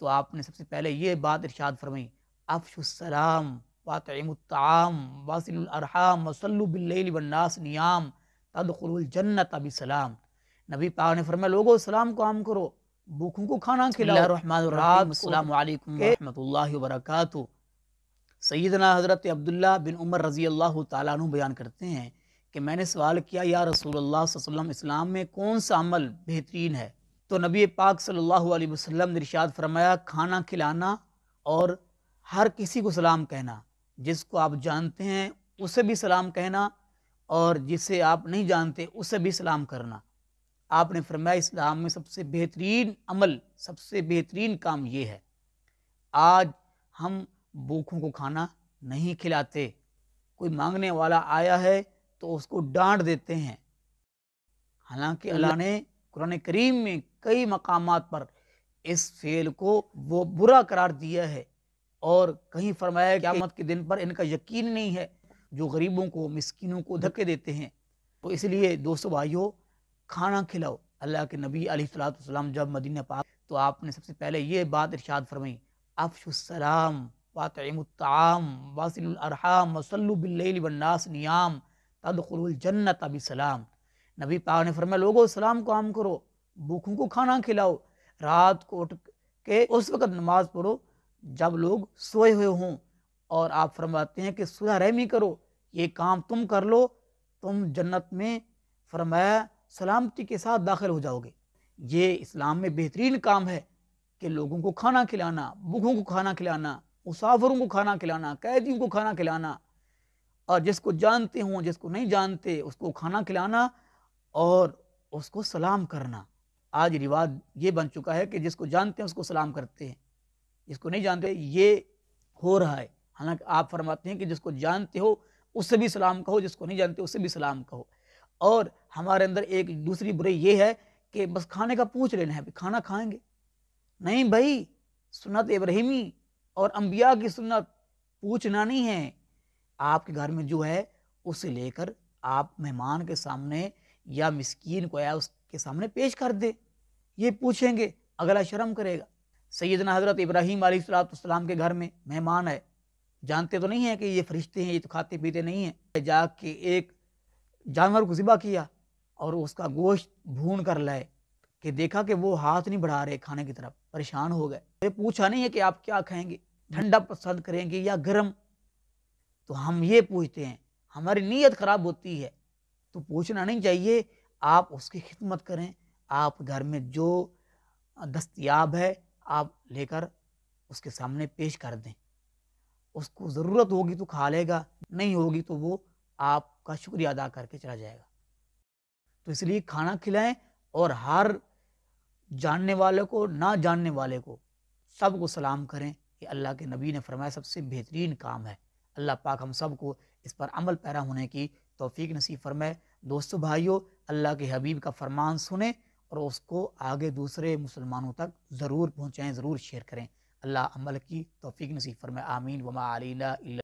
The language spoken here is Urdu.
تو آپ نے سب سے پہلے یہ بات ارشاد فرمائی، افشوا السلام واطعموا الطعام واصلوا الارحام وصلوا باللیل والناس نیام تدخلوا الجنۃ بسلام۔ نبی پاک نے فرمایا لوگوں سلام کو عام کرو، بھوکوں کو کھانا کھلاؤ۔ بسم اللہ الرحمن الرحیم، السلام علیکم ورحمۃ اللہ وبرکاتہ۔ سیدنا حضرت عبداللہ بن عمر رضی اللہ تعالیٰ عنہ بیان کرتے ہیں کہ میں نے سوال کیا یا رسول اللہ صلی اللہ علیہ وسلم اسلام میں کون سا عمل بہترین ہے؟ تو نبی پاک صلی اللہ علیہ وسلم نے ارشاد فرمایا کھانا کھلانا اور ہر کسی کو سلام کہنا، جس کو آپ جانتے ہیں اسے بھی سلام کہنا اور جسے آپ نہیں جانتے اسے بھی سلام کرنا۔ آپ نے فرمایا اسلام میں سب سے بہترین عمل، سب سے بہترین کام یہ ہے۔ آج ہم بھوکوں کو کھانا نہیں کھلاتے، کوئی مانگنے والا آیا ہے تو اس کو ڈانٹ دیتے ہیں، حالانکہ اللہ نے قرآن کریم میں کئی مقامات پر اس فعل کو وہ برا قرار دیا ہے، اور کہیں فرمایا کہ قیامت کے دن پر ان کا یقین نہیں ہے جو غریبوں کو مسکینوں کو دھکے دیتے ہیں۔ تو اس لیے دوستو بھائیو، کھانا کھلاؤ۔ اللہ کے نبی علیہ الصلوۃ والسلام جب مدینہ پاک تو آپ نے سب سے پہلے یہ بات ارشاد فرمائی، افشوا السلام واطعموا الطعام واصلوا الارحام وصلوا باللیل والناس نیام تدخلوا الجنۃ بسلام۔ نبی پاک نے فرمایا لوگوں سلام کو عام کرو، بھوکوں کو کھانا کھلاؤ، رات کو اٹھ کے اس وقت نماز پڑھو جب لوگ سوئے ہوئے ہوں، اور آپ فرماتے ہیں کہ صلح رحمی کرو، یہ کام تم کر لو تم جنت میں فرمایا سلامتی کے ساتھ داخل ہو جاؤ گے۔ یہ اسلام میں بہترین کام ہے کہ لوگوں کو کھانا کھلانا، بھوکوں کو کھانا کھلانا، مسافروں کو کھانا کھلانا، قیدیوں کو کھانا کھلانا، اور جس کو جانتے ہوں جس کو نہیں جانتے اس کو کھانا کھلانا اور اس کو سلام کرنا۔ آج رواج یہ بن چکا ہے کہ جس کو جانتے ہیں اس کو سلام کرتے ہیں، جس کو نہیں جانتے یہ ہو رہا ہے، حالانکہ آپ فرماتے ہیں کہ جس کو جانتے ہو اس سے بھی سلام کہو، جس کو نہیں جانتے اس سے بھی سلام کہو۔ اور ہمارے اندر ایک دوسری برائی یہ ہے کہ بس کھانے کا پوچھ لینا ہے، کھانا کھائیں گے؟ نہیں بھائی، سنت ابراہیمی اور انبیاء کی سنت پوچھنا نہیں ہے۔ آپ کے گھر میں جو ہے اسے لے کر آپ مہمان کے سامنے یا مسکین کو یا اس کے سامنے پیش کر دے، یہ پوچھیں گے اگلا شرم کرے گا۔ سیدنا حضرت ابراہیم علیہ السلام کے گھر میں مہمان ہے، جانتے تو نہیں ہیں کہ یہ فرشتے ہیں، یہ تو کھاتے پیتے نہیں ہیں، جا کے ایک جانور کو ذبح کیا اور اس کا گوشت بھون کر لائے کہ دیکھا کہ وہ ہاتھ نہیں بڑھا رہے کھانے کی طرف، پریشان ہو گئے۔ یہ پوچھا نہیں ہے کہ آپ کیا کھائیں گے، ٹھنڈا پسند کریں گے یا گرم، تو ہم یہ پوچھتے ہیں، ہماری نیت خراب ہوتی ہے۔ تو پوچھنا نہیں چاہیے، آپ اس کی خدمت کریں، آپ گھر میں جو دستیاب ہے آپ لے کر اس کے سامنے پیش کر دیں، اس کو ضرورت ہوگی تو کھا لے گا، نہیں ہوگی تو وہ آپ کا شکریہ ادا کر کے چلا جائے گا۔ تو اس لیے کھانا کھلائیں، اور ہر جاننے والے کو نہ جاننے والے کو سب کو سلام کریں، یہ اللہ کے نبی نے فرمایا سب سے بہترین کام ہے۔ اللہ پاک ہم سب کو اس پر عمل پیرا ہونے کی توفیق نصیب فرمائے۔ دوستو بھائیو، اللہ کے حبیب کا فرمان سنیں اور اس کو آگے دوسرے مسلمانوں تک ضرور پہنچائیں، ضرور شیئر کریں۔ اللہ عمل کی توفیق نصیب فرمائے، آمین۔ وما علینا الا